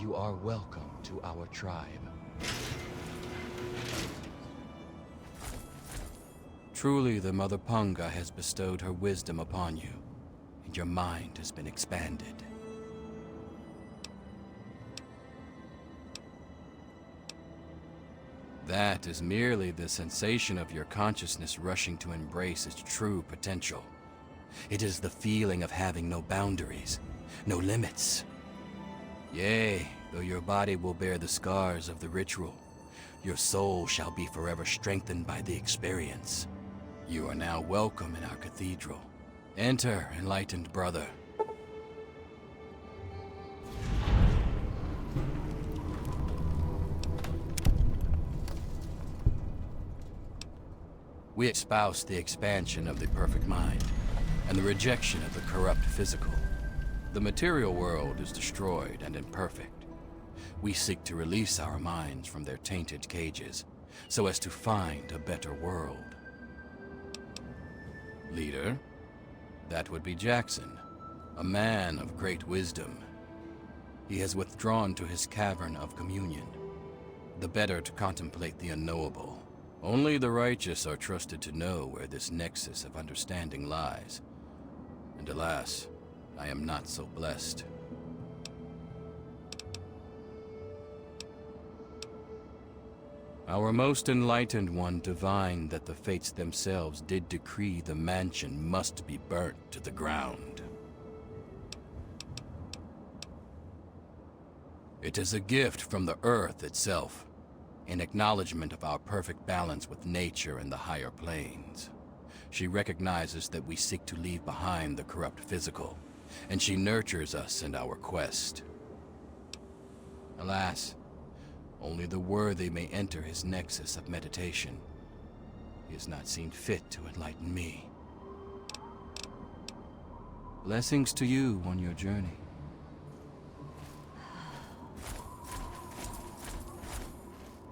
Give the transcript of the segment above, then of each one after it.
You are welcome to our tribe. Truly, the Mother Punga has bestowed her wisdom upon you, and your mind has been expanded. That is merely the sensation of your consciousness rushing to embrace its true potential. It is the feeling of having no boundaries, no limits. Yea, though your body will bear the scars of the ritual, your soul shall be forever strengthened by the experience. You are now welcome in our cathedral. Enter, enlightened brother. We espouse the expansion of the perfect mind, and the rejection of the corrupt physical. The material world is destroyed and imperfect. We seek to release our minds from their tainted cages, so as to find a better world. Leader, that would be Jackson, a man of great wisdom. He has withdrawn to his cavern of communion, the better to contemplate the unknowable. Only the righteous are trusted to know where this nexus of understanding lies. And alas, I am not so blessed. Our most enlightened one divined that the fates themselves did decree the mansion must be burnt to the ground. It is a gift from the earth itself, in acknowledgement of our perfect balance with nature and the higher planes. She recognizes that we seek to leave behind the corrupt physical, and she nurtures us in our quest. Alas, only the worthy may enter his nexus of meditation. He has not seen fit to enlighten me. Blessings to you on your journey.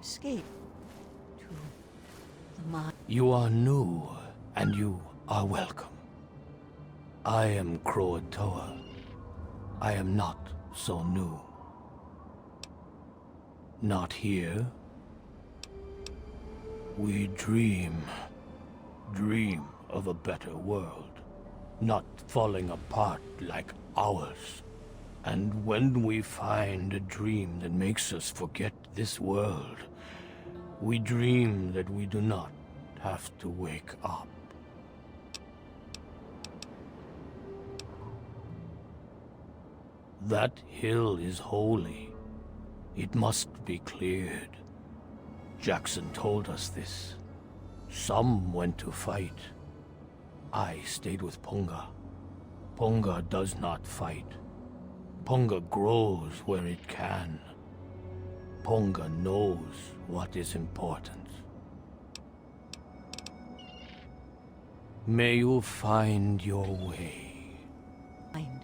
Escape to the mind. You are new, and you are welcome. I am Croatoa. I am not so new. Not here. We dream of a better world, not falling apart like ours. And when we find a dream that makes us forget this world, we dream that we do not have to wake up. That hill is holy. It must be cleared. Jackson told us this. Some went to fight. I stayed with Punga. Punga does not fight. Punga grows where it can. Punga knows what is important. May you find your way. Mind.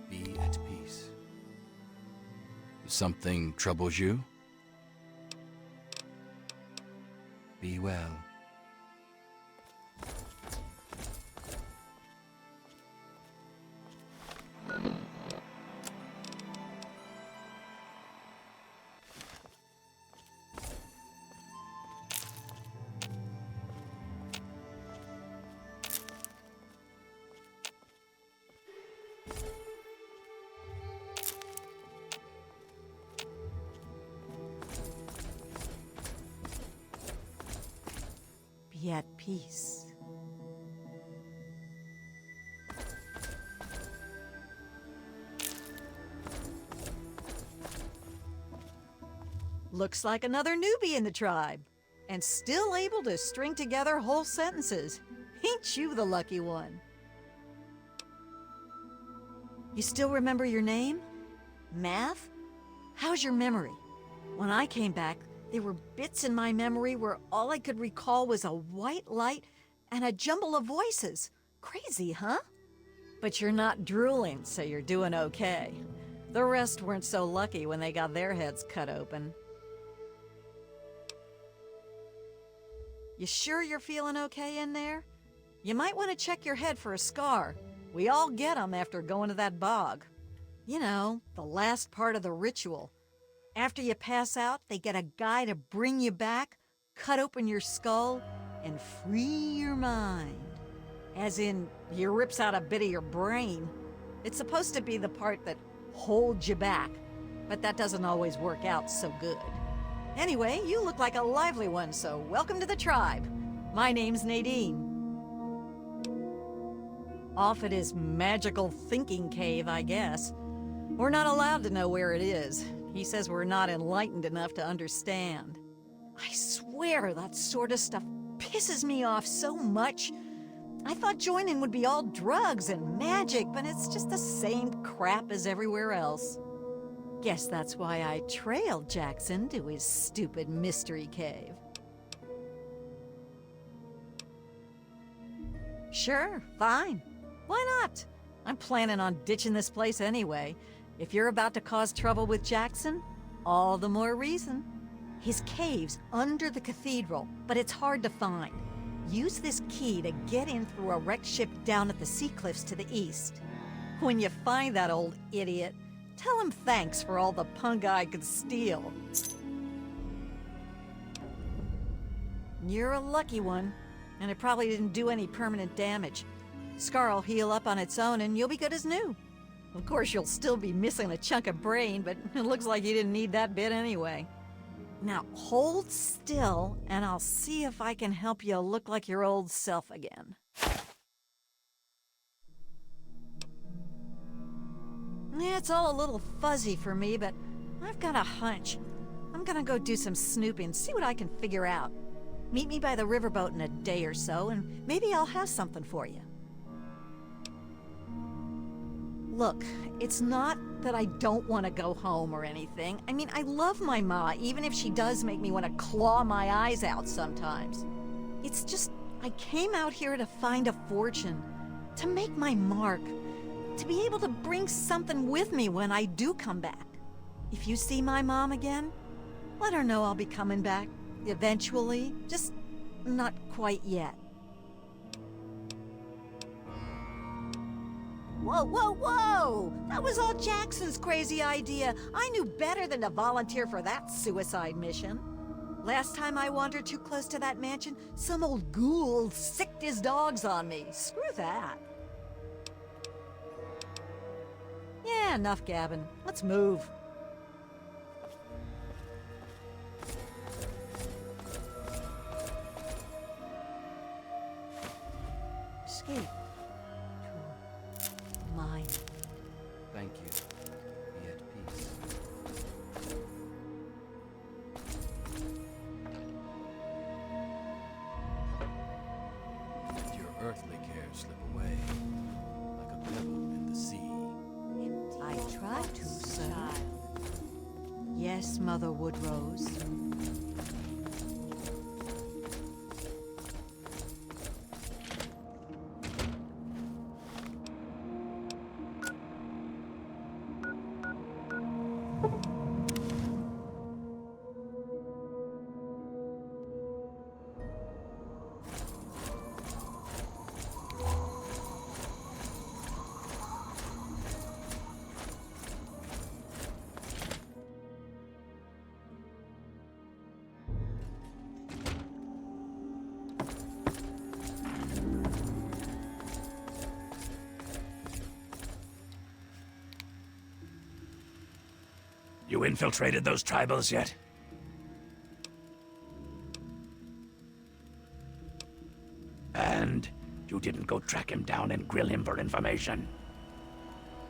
Be at peace. Something troubles you? Be well. Be at peace. Looks like another newbie in the tribe. And still able to string together whole sentences. Ain't you the lucky one? You still remember your name? Math? How's your memory? When I came back, there were bits in my memory where all I could recall was a white light and a jumble of voices. Crazy, huh? But you're not drooling, so you're doing okay. The rest weren't so lucky when they got their heads cut open. You sure you're feeling okay in there? You might want to check your head for a scar. We all get 'em after going to that bog. You know, the last part of the ritual. After you pass out, they get a guy to bring you back, cut open your skull, and free your mind. As in, he rips out a bit of your brain. It's supposed to be the part that holds you back, but that doesn't always work out so good. Anyway, you look like a lively one, so welcome to the tribe. My name's Nadine. Off at his magical thinking cave, I guess. We're not allowed to know where it is. He says we're not enlightened enough to understand. I swear that sort of stuff pisses me off so much. I thought joining would be all drugs and magic, but it's just the same crap as everywhere else. Guess that's why I trailed Jackson to his stupid mystery cave. Sure, fine. Why not? I'm planning on ditching this place anyway. If you're about to cause trouble with Jackson, all the more reason. His cave's under the cathedral, but it's hard to find. Use this key to get in through a wrecked ship down at the sea cliffs to the east. When you find that old idiot, tell him thanks for all the punk I could steal. You're a lucky one, and it probably didn't do any permanent damage. Scar'll heal up on its own and you'll be good as new. Of course, you'll still be missing a chunk of brain, but it looks like you didn't need that bit anyway. Now, hold still, and I'll see if I can help you look like your old self again. Yeah, it's all a little fuzzy for me, but I've got a hunch. I'm gonna go do some snooping, see what I can figure out. Meet me by the riverboat in a day or so, and maybe I'll have something for you. Look, it's not that I don't want to go home or anything. I mean, I love my ma, even if she does make me want to claw my eyes out sometimes. It's just, I came out here to find a fortune, to make my mark, to be able to bring something with me when I do come back. If you see my mom again, let her know I'll be coming back, eventually, just not quite yet. Whoa, whoa, whoa! That was all Jackson's crazy idea. I knew better than to volunteer for that suicide mission. Last time I wandered too close to that mansion, some old ghoul sicked his dogs on me. Screw that. Yeah, enough gabbing. Let's move. Escape. Mine. Thank you. Be at peace. Let your earthly cares slip away, like a pebble in the sea. I tried to, sir. Yes, Mother Woodrose. You infiltrated those tribals yet? And you didn't go track him down and grill him for information?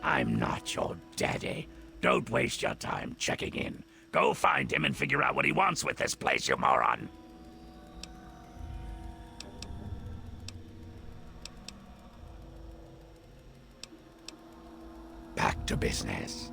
I'm not your daddy. Don't waste your time checking in. Go find him and figure out what he wants with this place, you moron. Back to business.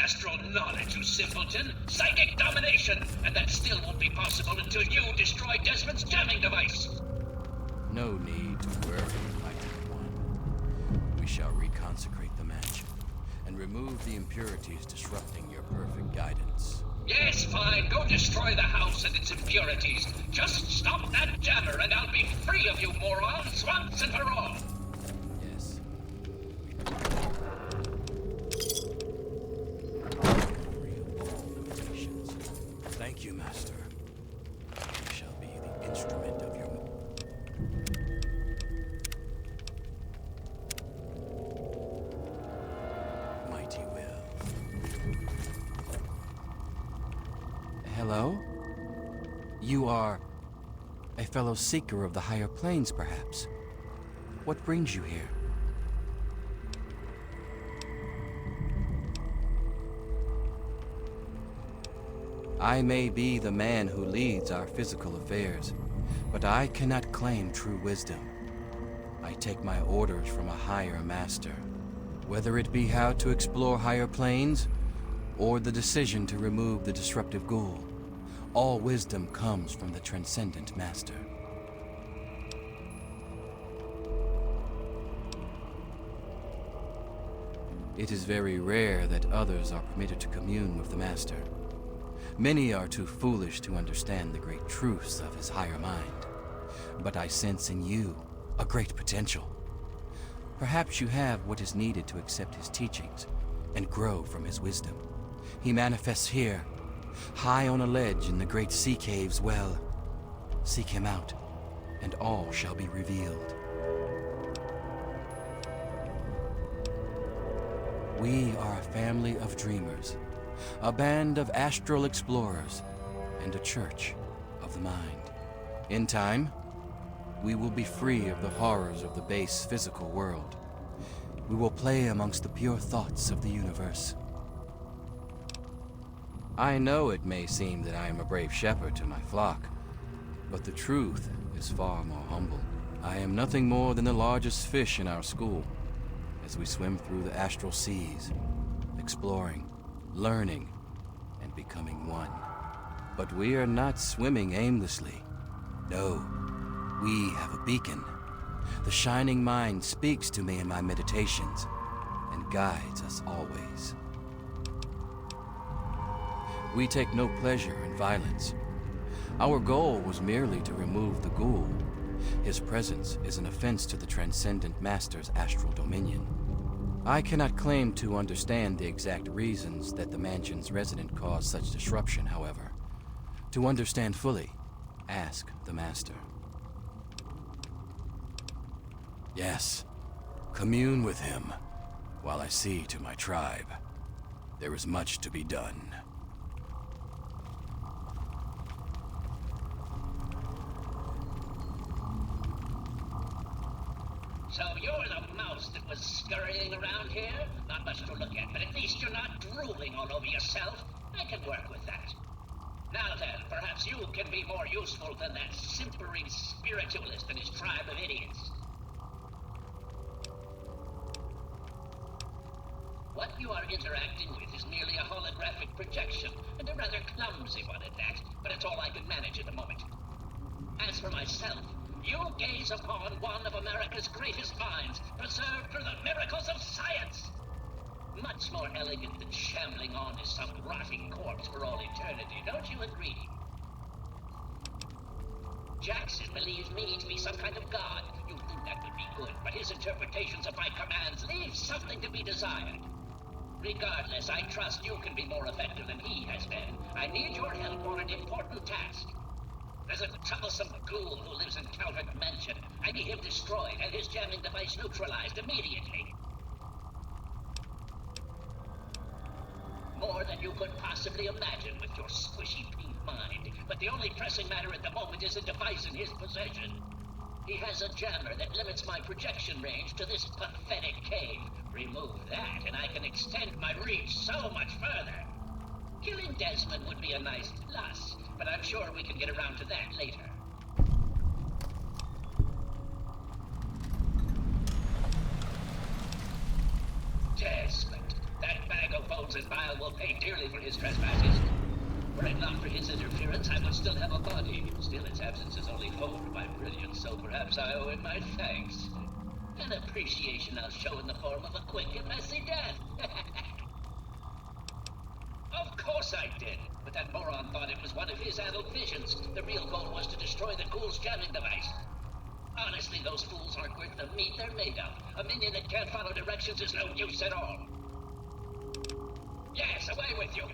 astral knowledge, you simpleton! Psychic domination! And that still won't be possible until you destroy Desmond's jamming device! No need to worry, Mighty One. We shall reconsecrate the mansion and remove the impurities disrupting your perfect guidance. Yes, fine. Go destroy the house and its impurities. Just stop that jammer and I'll be free of you morons once and for all! Yes. Free of all limitations. Thank you, Master. We shall be the instrument of your... mighty will. Hello? You are a fellow seeker of the higher planes, perhaps? What brings you here? I may be the man who leads our physical affairs, but I cannot claim true wisdom. I take my orders from a higher master, whether it be how to explore higher planes, or the decision to remove the disruptive ghoul. All wisdom comes from the transcendent master. It is very rare that others are permitted to commune with the master. Many are too foolish to understand the great truths of his higher mind. But I sense in you a great potential. Perhaps you have what is needed to accept his teachings and grow from his wisdom. He manifests here, high on a ledge in the great sea caves. Well, seek him out, and all shall be revealed. We are a family of dreamers, a band of astral explorers, and a church of the mind. In time, we will be free of the horrors of the base physical world. We will play amongst the pure thoughts of the universe. I know it may seem that I am a brave shepherd to my flock, but the truth is far more humble. I am nothing more than the largest fish in our school, as we swim through the astral seas, exploring, learning, and becoming one. But we are not swimming aimlessly. No, we have a beacon. The shining mind speaks to me in my meditations and guides us always. We take no pleasure in violence. Our goal was merely to remove the ghoul. His presence is an offense to the Transcendent Master's astral dominion. I cannot claim to understand the exact reasons that the mansion's resident caused such disruption, however. To understand fully, ask the Master. Yes, commune with him, while I see to my tribe. There is much to be done. So you're the mouse that was scurrying around here? Not much to look at, but at least you're not drooling all over yourself. I can work with that. Now then, perhaps you can be more useful than that simpering spiritualist and his tribe of idiots. What you are interacting with is merely a holographic projection, and a rather clumsy one at that, but it's all I can manage at the moment. As for myself, you gaze upon one of America's greatest minds, preserved through the miracles of science. Much more elegant than shambling on as some rotting corpse for all eternity, don't you agree? Jackson believes me to be some kind of god. You'd think that would be good, but his interpretations of my commands leave something to be desired. Regardless, I trust you can be more effective than he has been. I need your help on an important task. There's a troublesome ghoul who lives in Calvert Mansion. I need him destroyed and his jamming device neutralized immediately. More than you could possibly imagine with your squishy pink mind. But the only pressing matter at the moment is a device in his possession. He has a jammer that limits my projection range to this pathetic cave. Remove that, and I can extend my reach so much further. Killing Desmond would be a nice plus, but I'm sure we can get around to that later. Desmond, that bag of bones and bile will will pay dearly for his trespasses. Were it not for his interference, I would still have a body. Still, its absence is only forwarded by brilliance, so perhaps I owe him my thanks. An appreciation I'll show in the form of a quick and messy death. Of course I did, but that moron thought it was one of his adult visions. The real goal was to destroy the ghoul's jamming device. Honestly, those fools aren't worth the meat they're made of. A minion that can't follow directions is no use at all. Yes, away with you!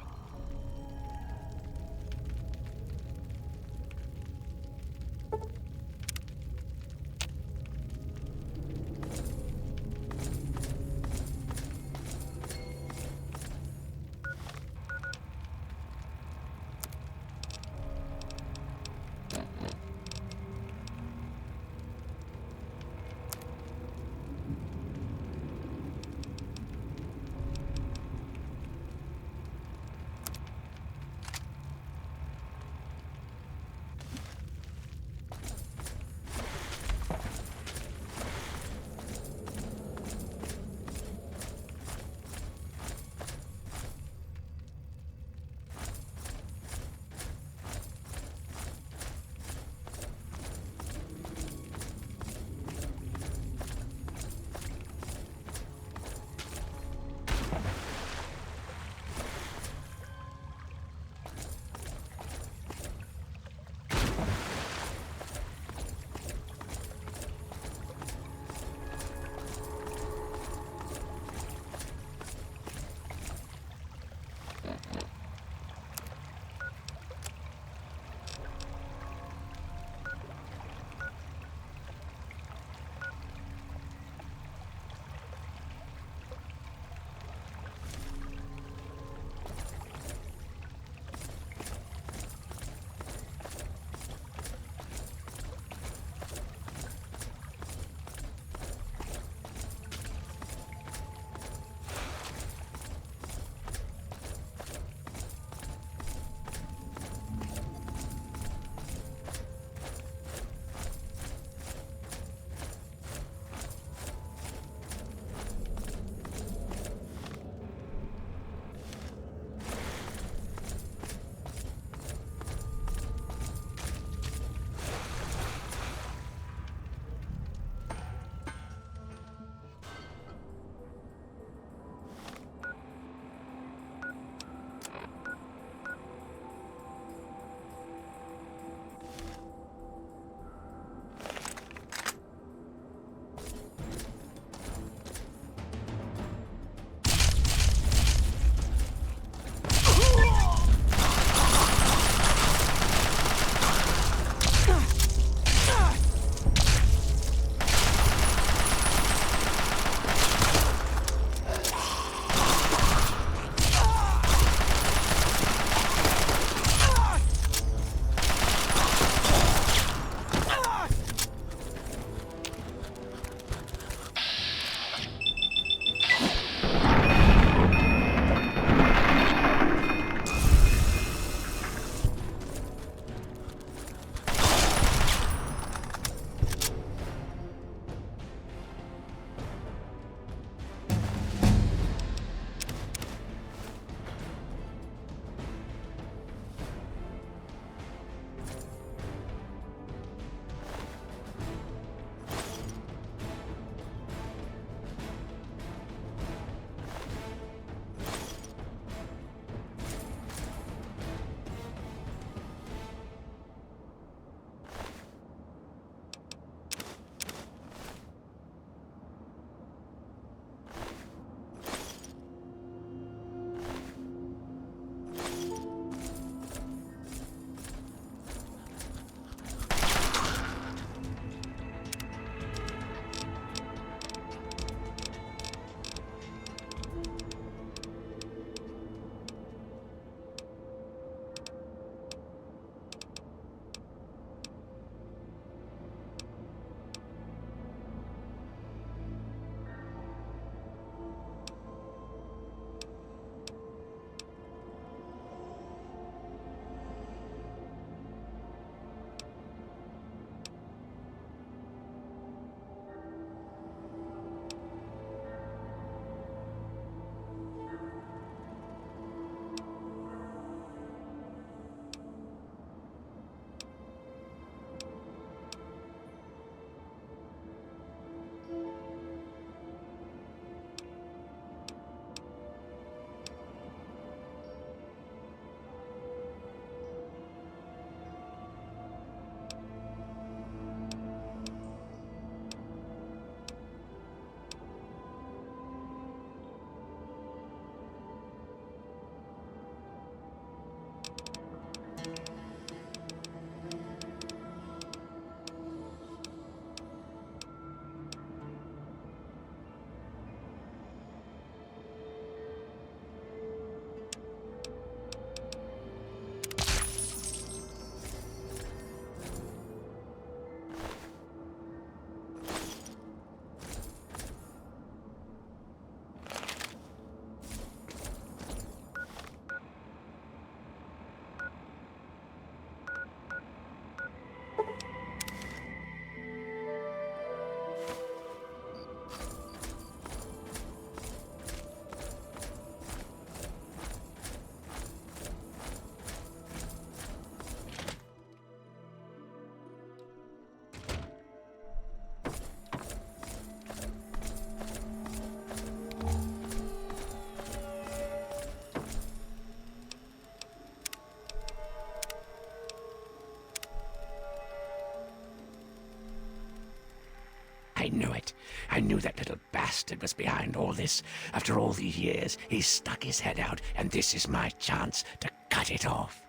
I knew it. I knew that little bastard was behind all this. After all these years, he's stuck his head out, and this is my chance to cut it off.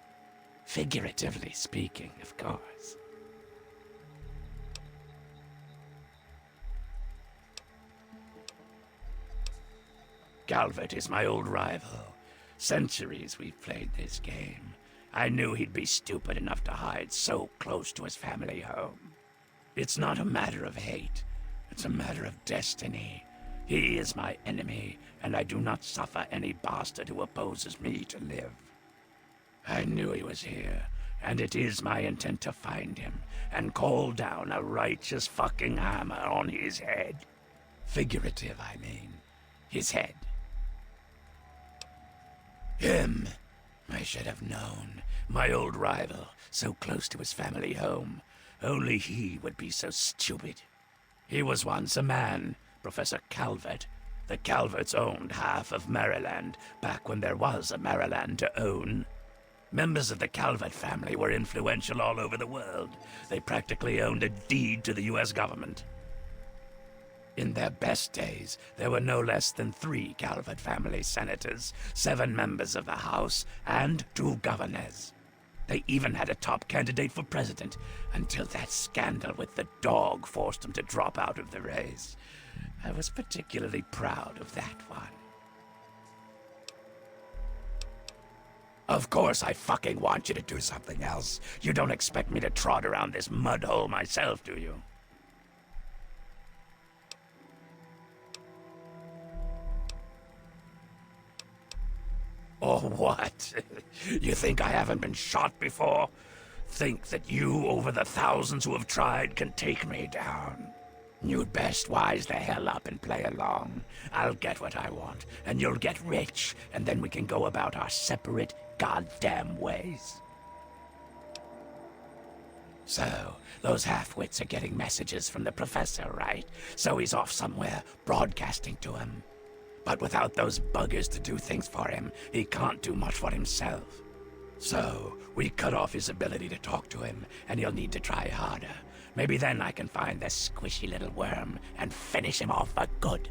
Figuratively speaking, of course. Calvert is my old rival. Centuries we've played this game. I knew he'd be stupid enough to hide so close to his family home. It's not a matter of hate. It's a matter of destiny. He is my enemy, and I do not suffer any bastard who opposes me to live. I knew he was here, and it is my intent to find him and call down a righteous fucking hammer on his head. Figurative, I mean. His head. Him. I should have known. My old rival, so close to his family home. Only he would be so stupid. He was once a man, Professor Calvert. The Calverts owned half of Maryland, back when there was a Maryland to own. Members of the Calvert family were influential all over the world. They practically owned a deed to the U.S. government. In their best days, there were no less than 3 Calvert family senators, 7 members of the House, and 2 governors. They even had a top candidate for president, until that scandal with the dog forced him to drop out of the race. I was particularly proud of that one. Of course I fucking want you to do something else. You don't expect me to trot around this mud hole myself, do you? Or what? You think I haven't been shot before? Think that you, over the thousands who have tried, can take me down? You'd best wise the hell up and play along. I'll get what I want, and you'll get rich, and then we can go about our separate goddamn ways. So, those half-wits are getting messages from the professor, right? So he's off somewhere, broadcasting to him. But without those buggers to do things for him, he can't do much for himself. So, we cut off his ability to talk to him, and he'll need to try harder. Maybe then I can find this squishy little worm and finish him off for good.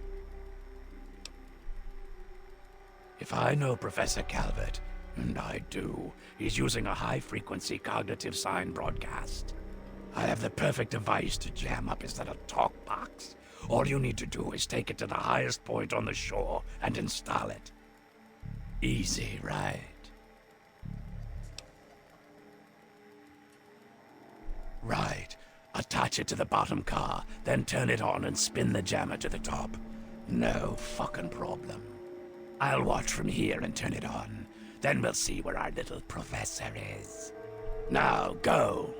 If I know Professor Calvert, and I do, he's using a high-frequency cognitive sign broadcast. I have the perfect device to jam up his little talk box. All you need to do is take it to the highest point on the shore and install it. Easy, right? Right. Attach it to the bottom car, then turn it on and spin the jammer to the top. No fucking problem. I'll watch from here and turn it on. Then we'll see where our little professor is. Now, go!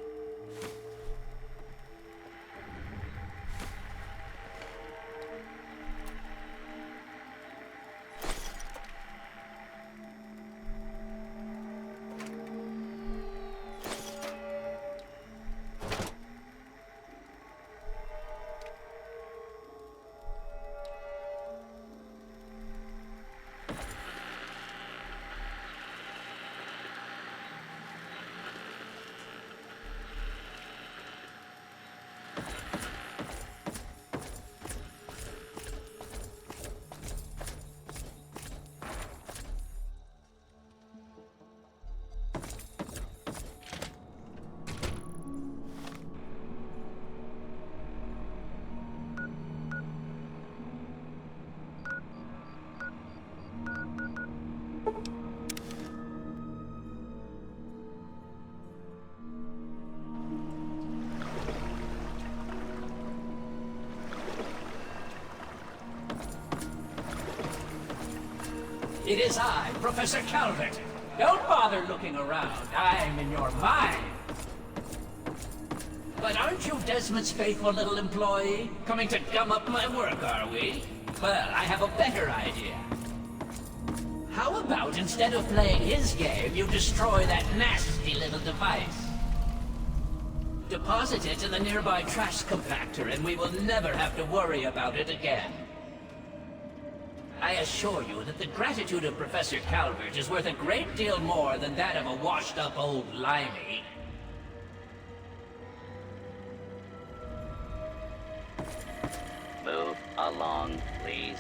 It is I, Professor Calvert. Don't bother looking around. I'm in your mind. But aren't you Desmond's faithful little employee? Coming to gum up my work, are we? Well, I have a better idea. How about instead of playing his game, you destroy that nasty little device? Deposit it in the nearby trash compactor, and we will never have to worry about it again. I assure you that the gratitude of Professor Calvert is worth a great deal more than that of a washed-up old limey. Along, please.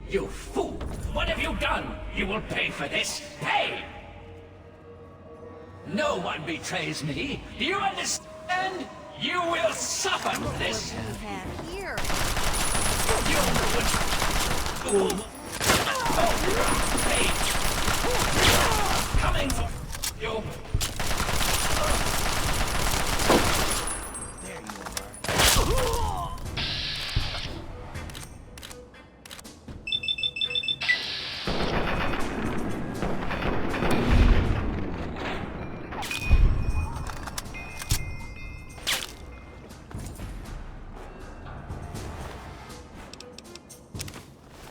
You fool! What have you done? You will pay for this! Pay! No one betrays me! Do you understand? You will suffer for this! We have here. You would... Pay! Coming for you!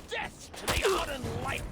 Death to the unenlightened!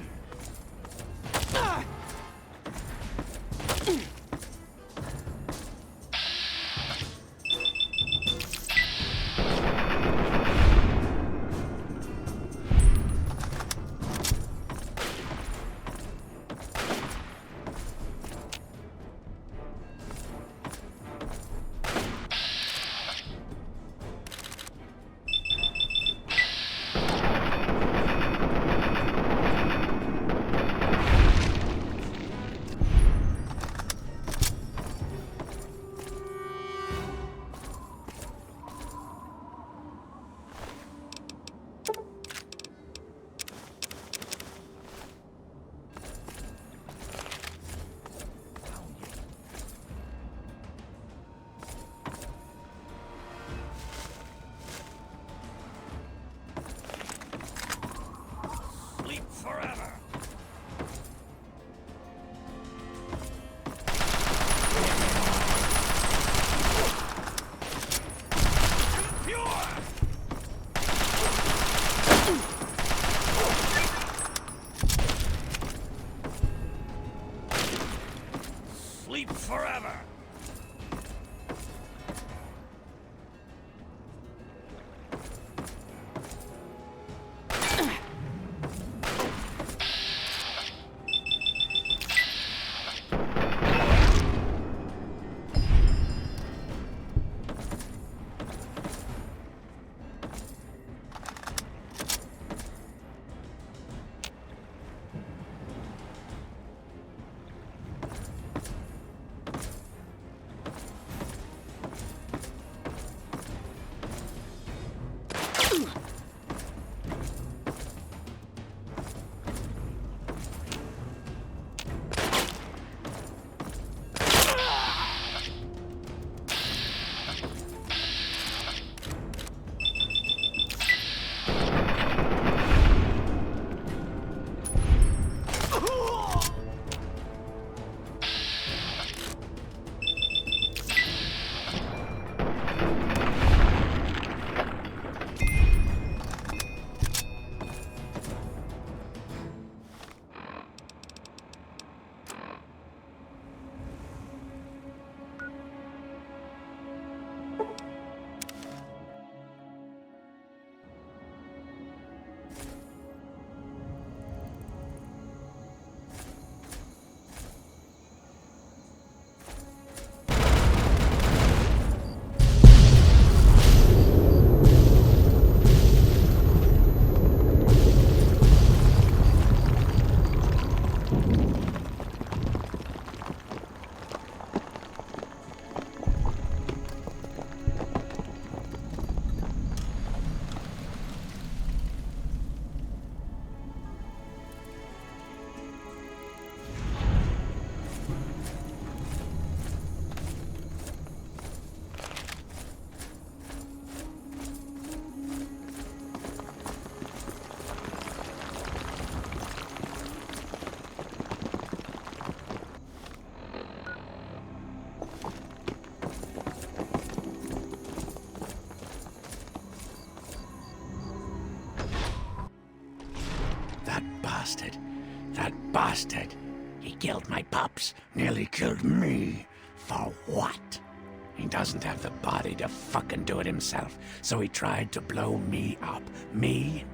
bastard. That bastard. He killed my pups, nearly killed me. For what? He doesn't have the body to fucking do it himself, so he tried to blow me up. Me?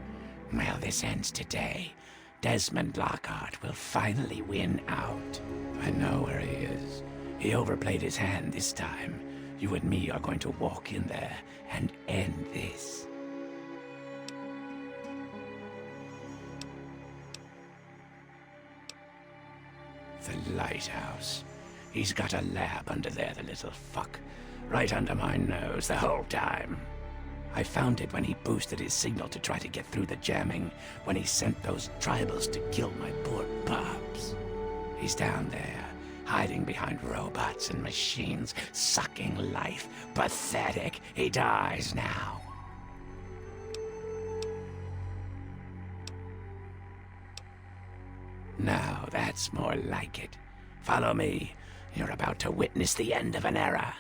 Well, this ends today. Desmond Lockhart will finally win out. I know where he is. He overplayed his hand this time. You and me are going to walk in there and end this. The lighthouse. He's got a lab under there, the little fuck. Right under my nose the whole time. I found it when he boosted his signal to try to get through the jamming, when he sent those tribals to kill my poor pups. He's down there, hiding behind robots and machines, sucking life. Pathetic. He dies now. Now that's more like it. Follow me. You're about to witness the end of an era.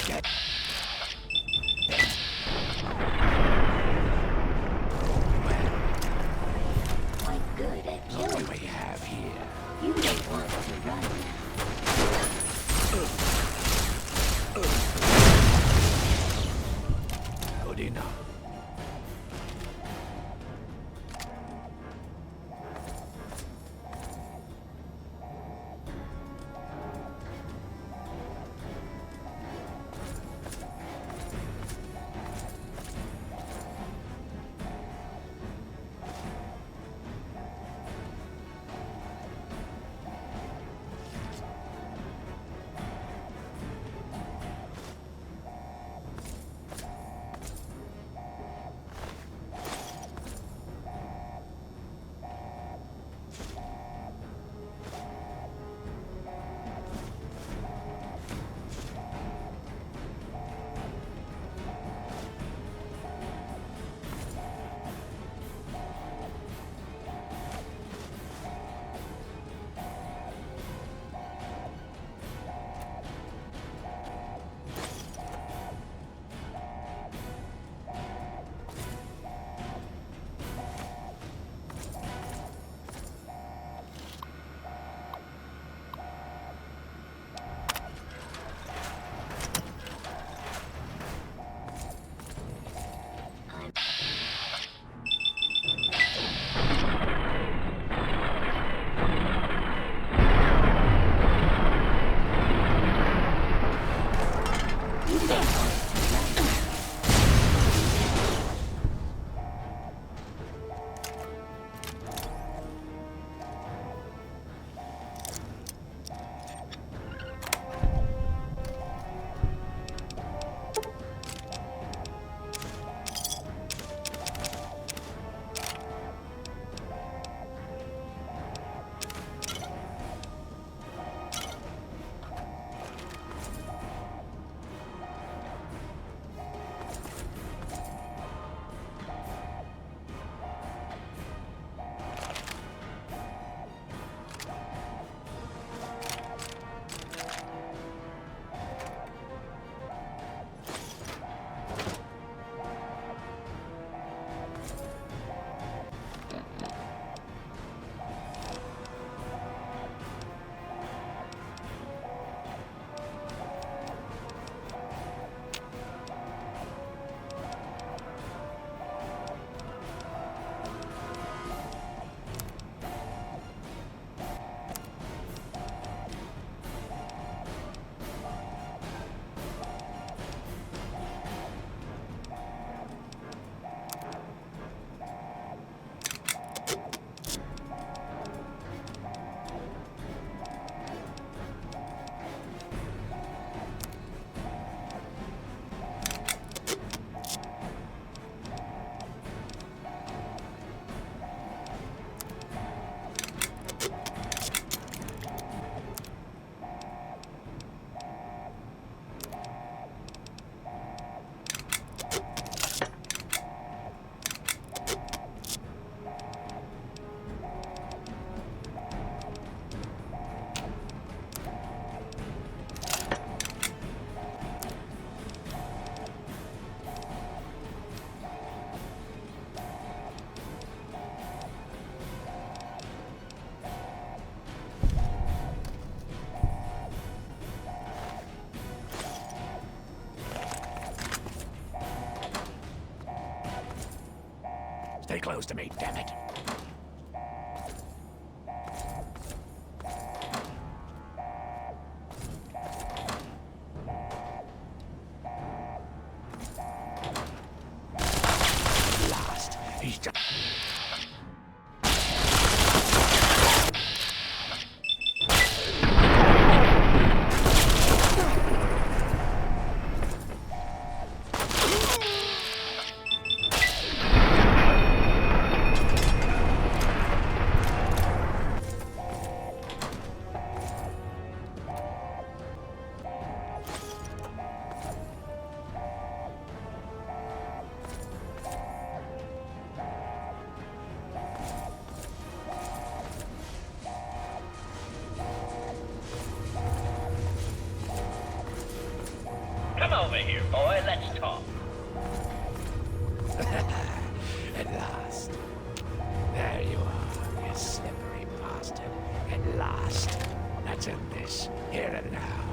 get. Quite good at Look killing. what we have here. You don't want to run now. Good enough. Stay close to me, damn it. Last. He's just... over here, boy. Let's talk. At last. There you are, you slippery bastard. At last. Let's end this, here and now.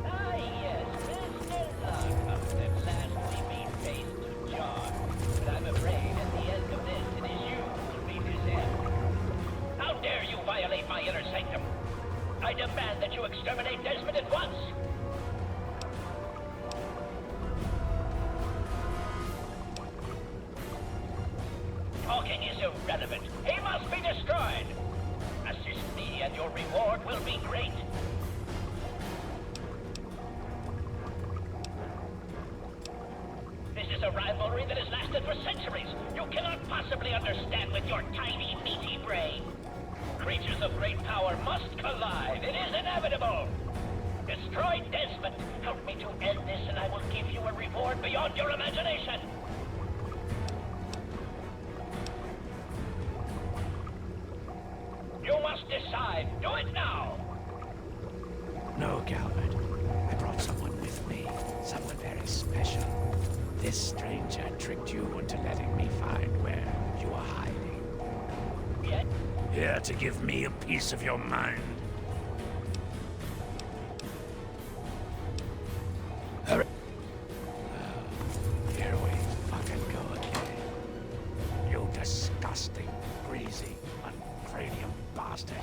Ah, yes, Mr. Lockhart. At last we meet face to jaw. But I'm afraid at the end of this, it is you who will meet his end. How dare you violate my inner sanctum? I demand that you exterminate Desmond at once. Talking is irrelevant. He must be destroyed. Assist me and your reward will be great. This is a rivalry that has lasted for centuries. You cannot possibly understand with your tiny, meaty brain. Creatures of great power must collide. It is inevitable. Destroy Desmond. Help me to end this and I will give you a reward beyond your imagination. You must decide. Do it now. No, Calvert. I brought someone with me. Someone very special. This stranger tricked you into letting me find where you are hiding. Yet, Here to give me a piece of your mind. Hurry. Here we fucking go again. You disgusting, greasy, unfradium bastard.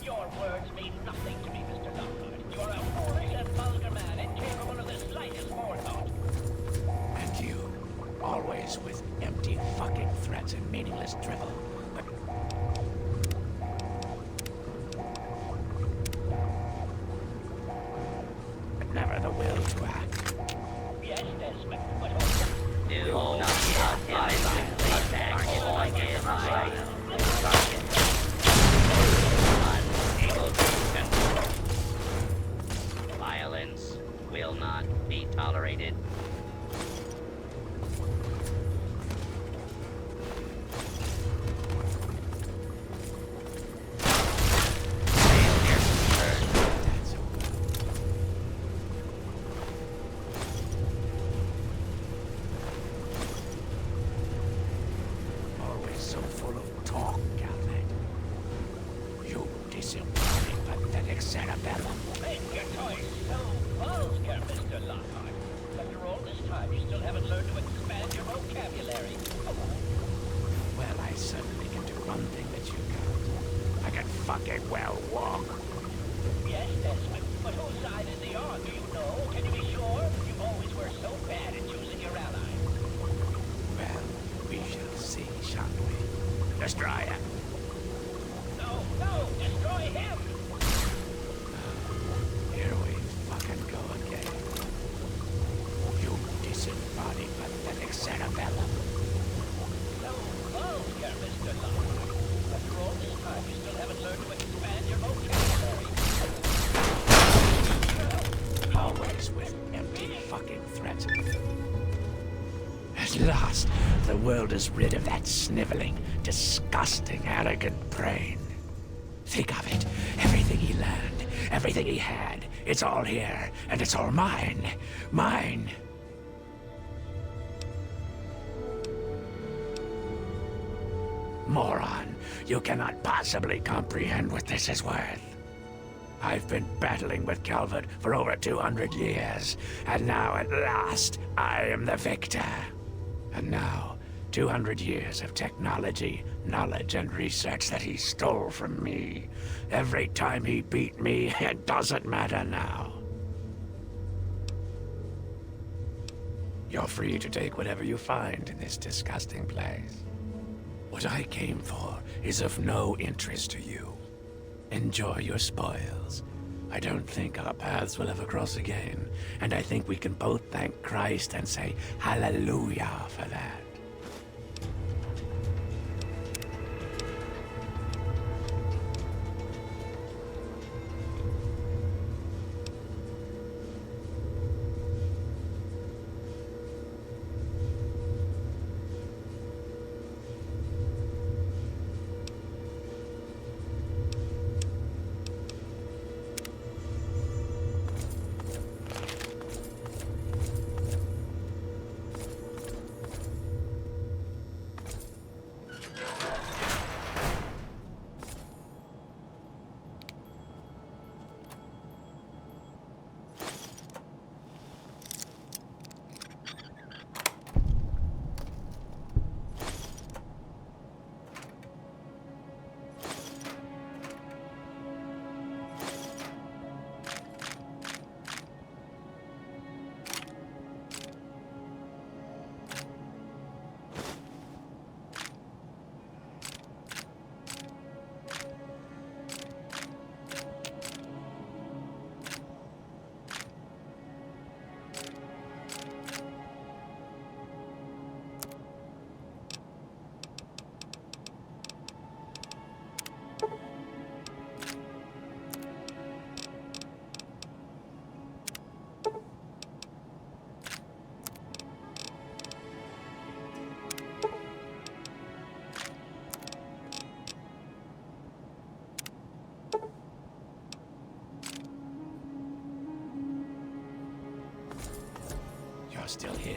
your words mean nothing to me, Mr. Lockhart. You are a foolish and vulgar man, incapable of the slightest forethought. And you, always with empty fucking threats and meaningless drivel. But never the will to act. Yes, Desmond, but who... Do not stop violently back on his right. Unable to control. Violence will not be tolerated. Always so full of talk, Calvert. You disembodied, pathetic cerebellum. Make your choice so vulgar, Mr. Lockhart. After all this time, you still haven't learned to expand your vocabulary. Well, I certainly can do one thing that you can't. I can fucking well walk. Yes, Desmond, but whose side is he on? Do you know? Can you be sure? You always were so bad at choosing your ally. Well, we shall see, shan't we? Destroy him. No, no, destroy him! Here we fucking go again. You disembodied, pathetic cerebellum. So vulgar, Mr. Lockhart. After all this time, you still haven't learned to expand your vocabulary. Always with empty fucking threats. At last, the world is rid of that sniveling, disgusting, arrogant brain. Think of it. Everything he learned, everything he had, it's all here, and it's all mine. Mine. Moron, you cannot possibly comprehend what this is worth. I've been battling with Calvert for over 200 years, and now at last, I am the victor. And now, 200 years of technology, knowledge, and research that he stole from me. Every time he beat me, it doesn't matter now. You're free to take whatever you find in this disgusting place. What I came for is of no interest to you. Enjoy your spoils. I don't think our paths will ever cross again, and I think we can both thank Christ and say hallelujah for that. you're still here.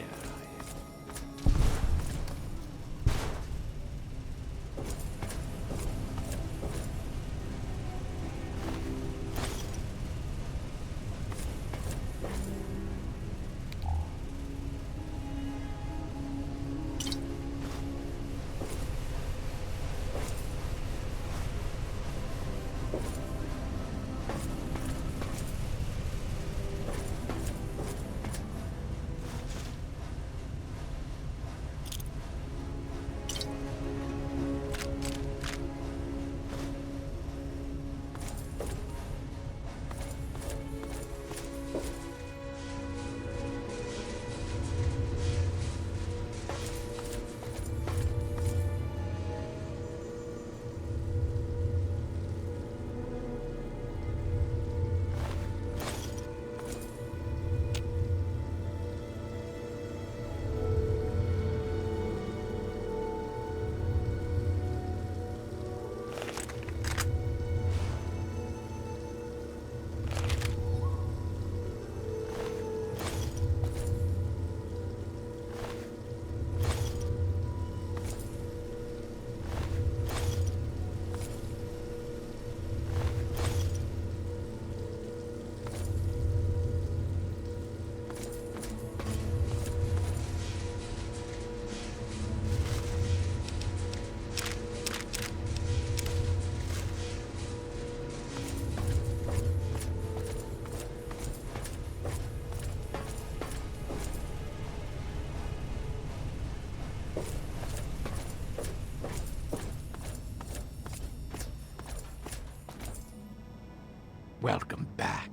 Welcome back.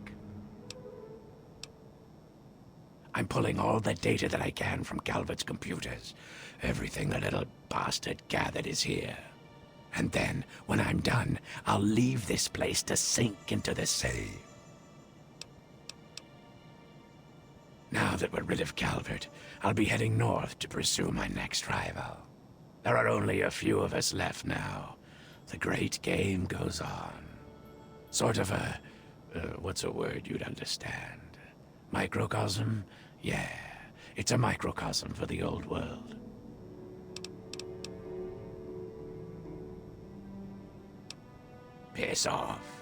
I'm pulling all the data that I can from Calvert's computers. Everything the little bastard gathered is here. And then, when I'm done, I'll leave this place to sink into the sea. Now that we're rid of Calvert, I'll be heading north to pursue my next rival. There are only a few of us left now. The great game goes on. Sort of a... what's a word you'd understand? Microcosm? Yeah, it's a microcosm for the old world. Piss off.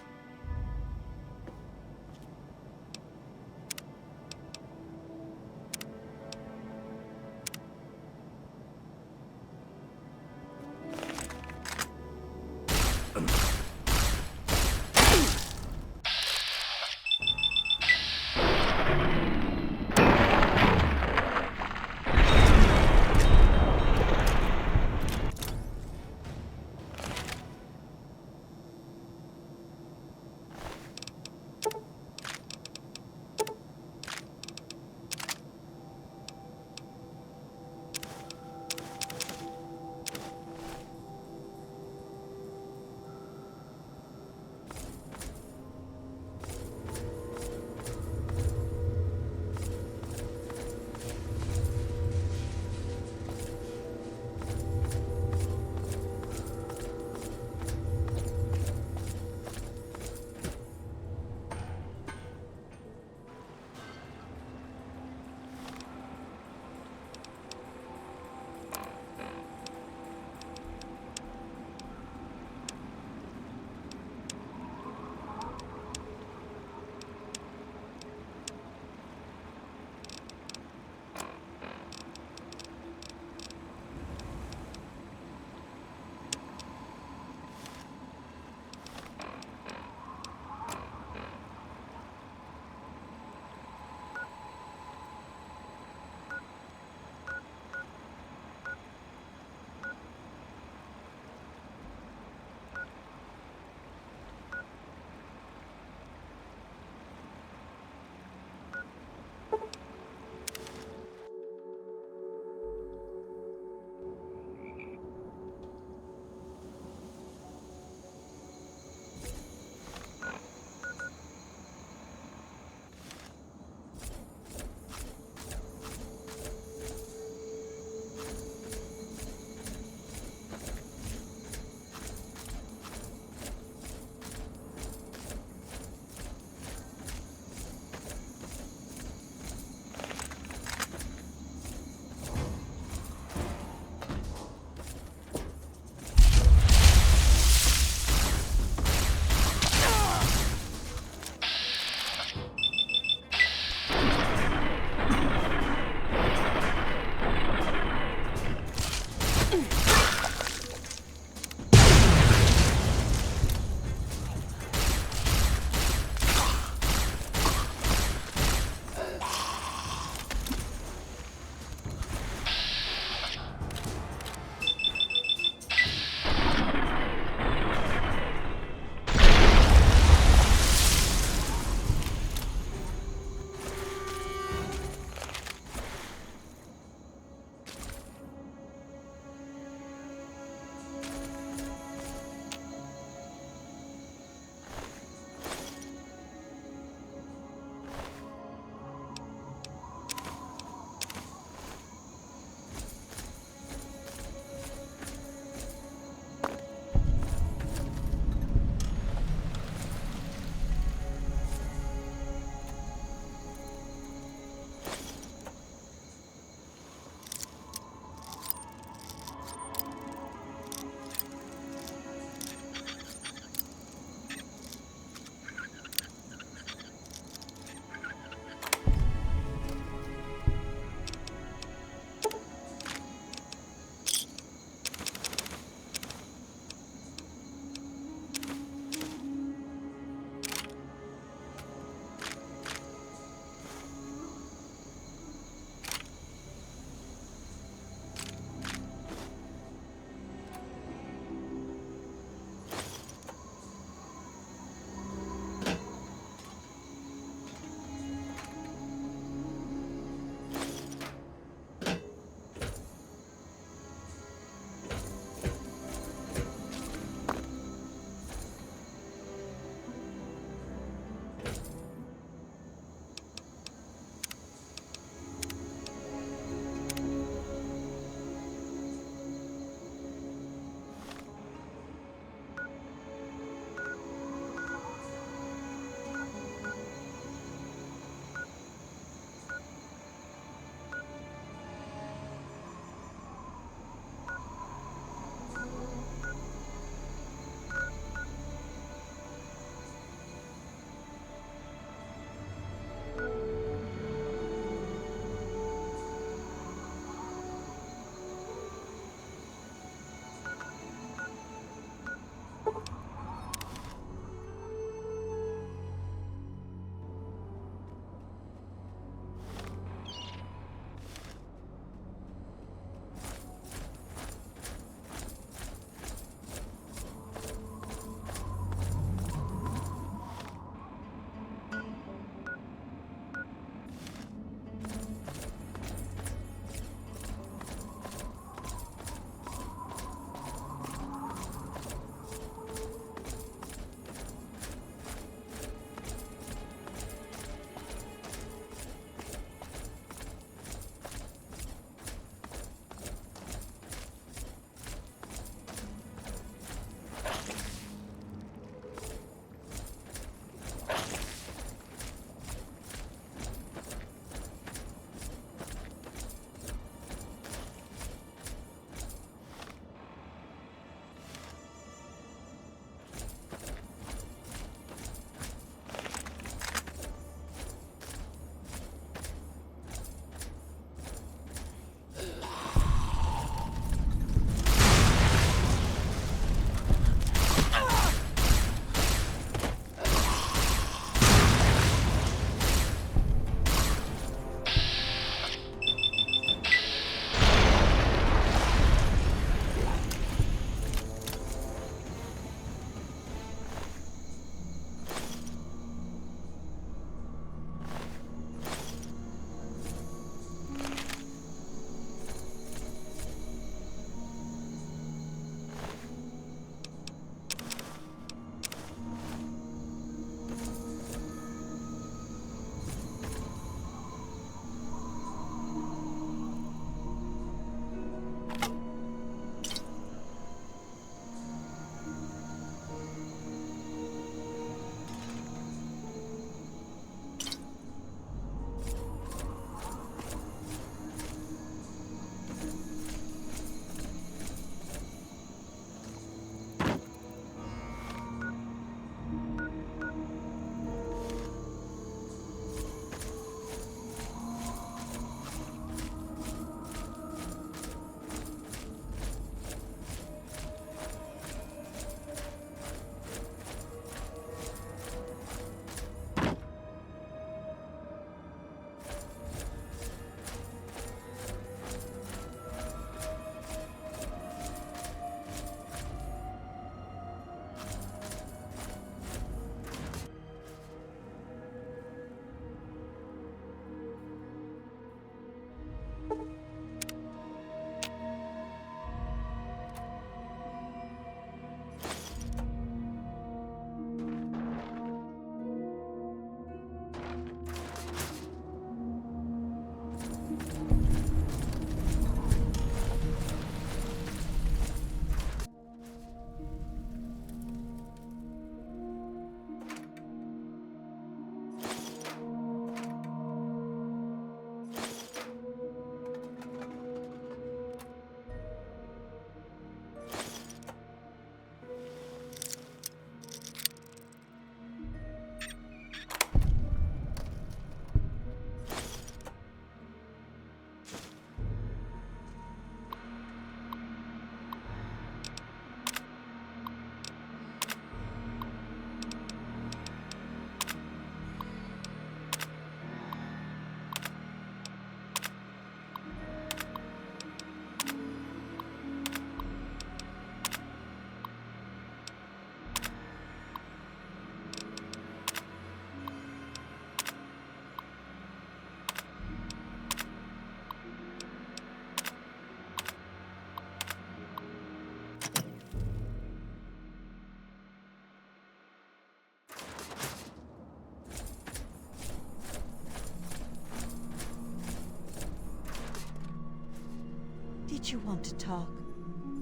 Did you want to talk?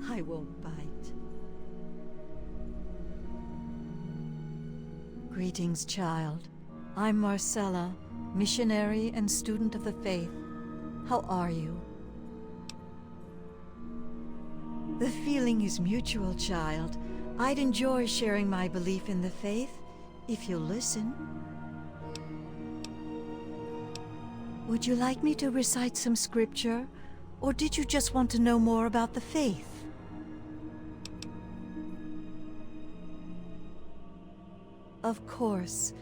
I won't bite. Greetings, child. I'm Marcella, missionary and student of the faith. How are you? The feeling is mutual, child. I'd enjoy sharing my belief in the faith, if you'll listen. Would you like me to recite some scripture, or did you just want to know more about the faith? Of course.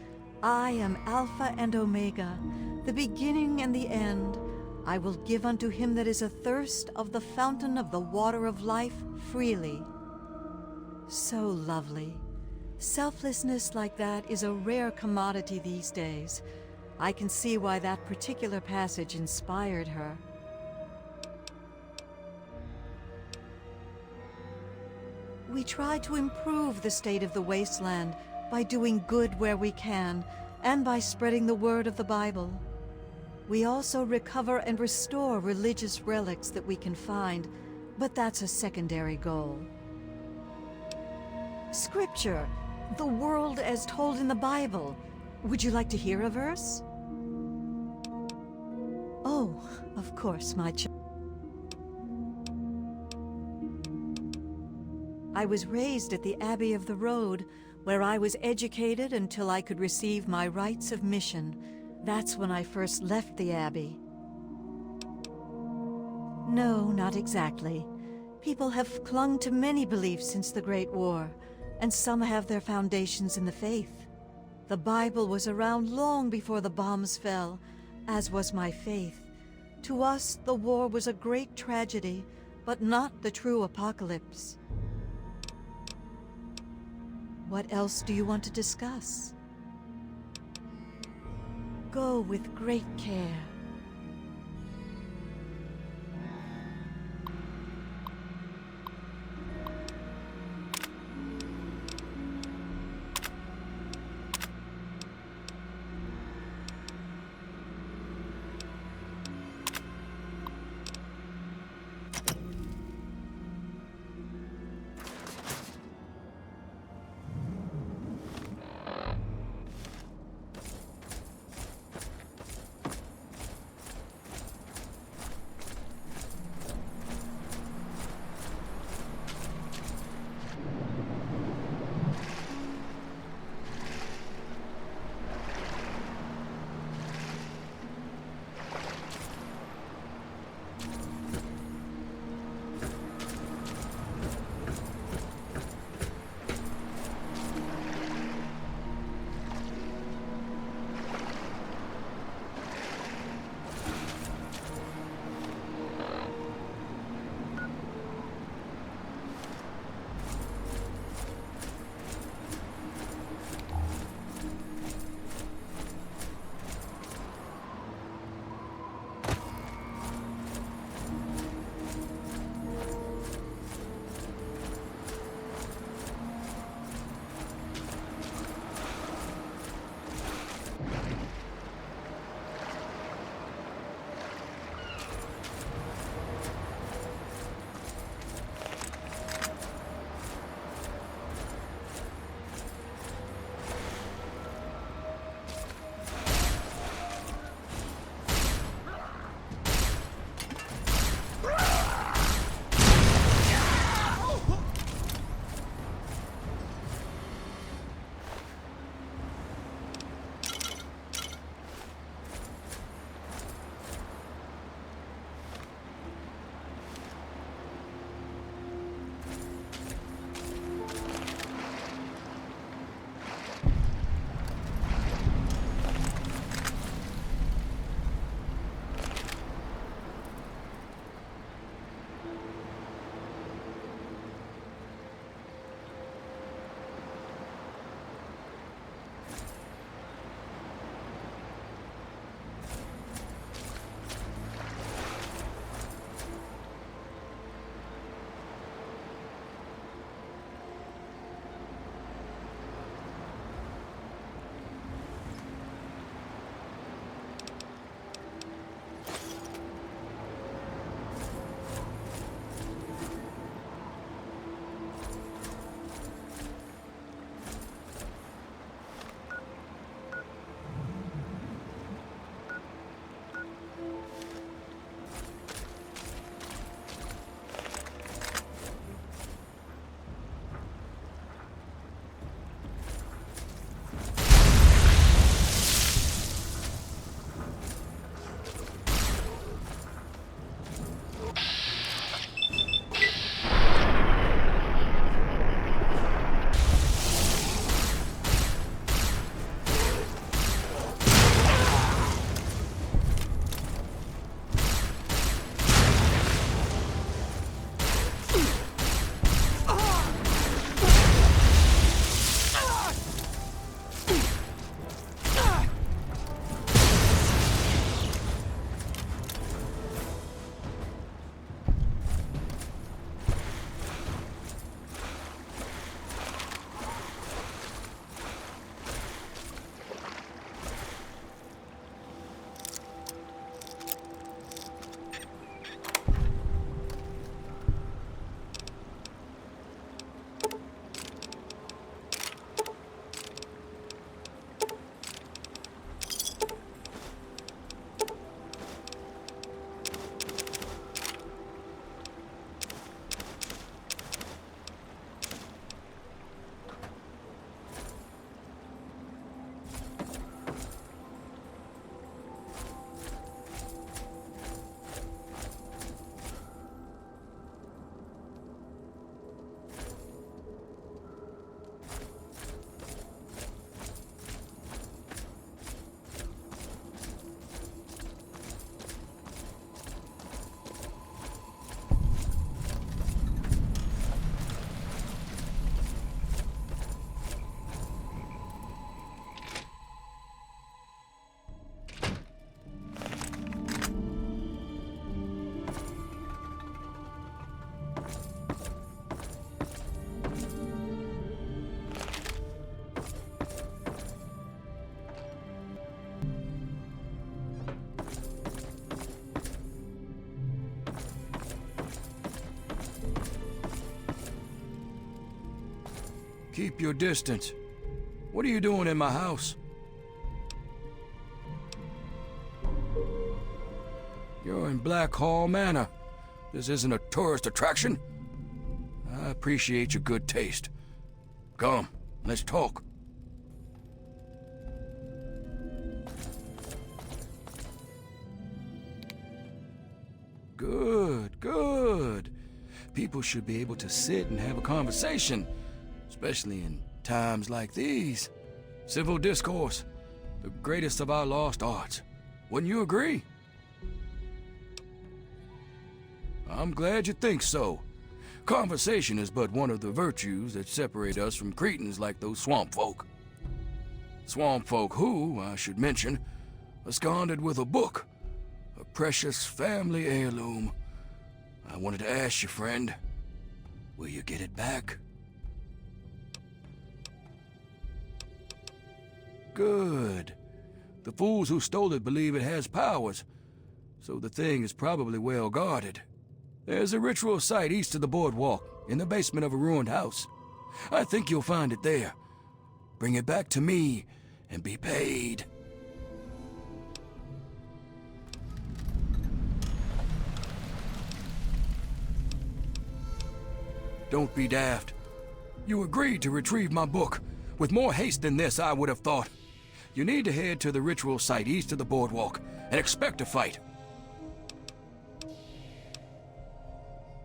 I am Alpha and Omega, the beginning and the end. I will give unto him that is athirst of the fountain of the water of life freely. So lovely. Selflessness like that is a rare commodity these days. I can see why that particular passage inspired her. We try to improve the state of the wasteland by doing good where we can, and by spreading the word of the Bible. We also recover and restore religious relics that we can find, but that's a secondary goal. Scripture, the world as told in the Bible. Would you like to hear a verse? Oh, of course, my child. I was raised at the Abbey of the Road, where I was educated until I could receive my rites of mission. That's when I first left the Abbey. No, not exactly. People have clung to many beliefs since the Great War, and some have their foundations in the faith. The Bible was around long before the bombs fell, as was my faith. To us, the war was a great tragedy, but not the true apocalypse. What else do you want to discuss? Go with great care. Keep your distance. What are you doing in my house? You're in Black Hall Manor. This isn't a tourist attraction. I appreciate your good taste. Come, let's talk. Good, good. People should be able to sit and have a conversation, especially in times like these. Civil discourse, the greatest of our lost arts. Wouldn't you agree? I'm glad you think so. Conversation is but one of the virtues that separate us from cretins like those swamp folk. Swamp folk who, I should mention, absconded with a book, a precious family heirloom. I wanted to ask you, friend, will you get it back? Good. The fools who stole it believe it has powers, so the thing is probably well guarded. There's a ritual site east of the boardwalk, in the basement of a ruined house. I think you'll find it there. Bring it back to me, and be paid. Don't be daft. You agreed to retrieve my book. With more haste than this, I would have thought. You need to head to the ritual site east of the boardwalk, and expect a fight.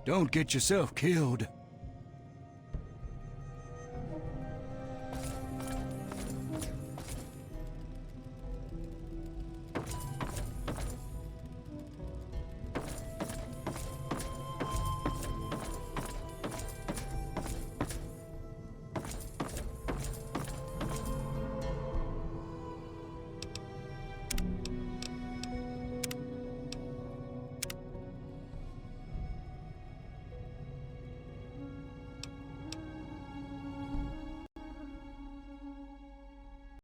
Don't get yourself killed.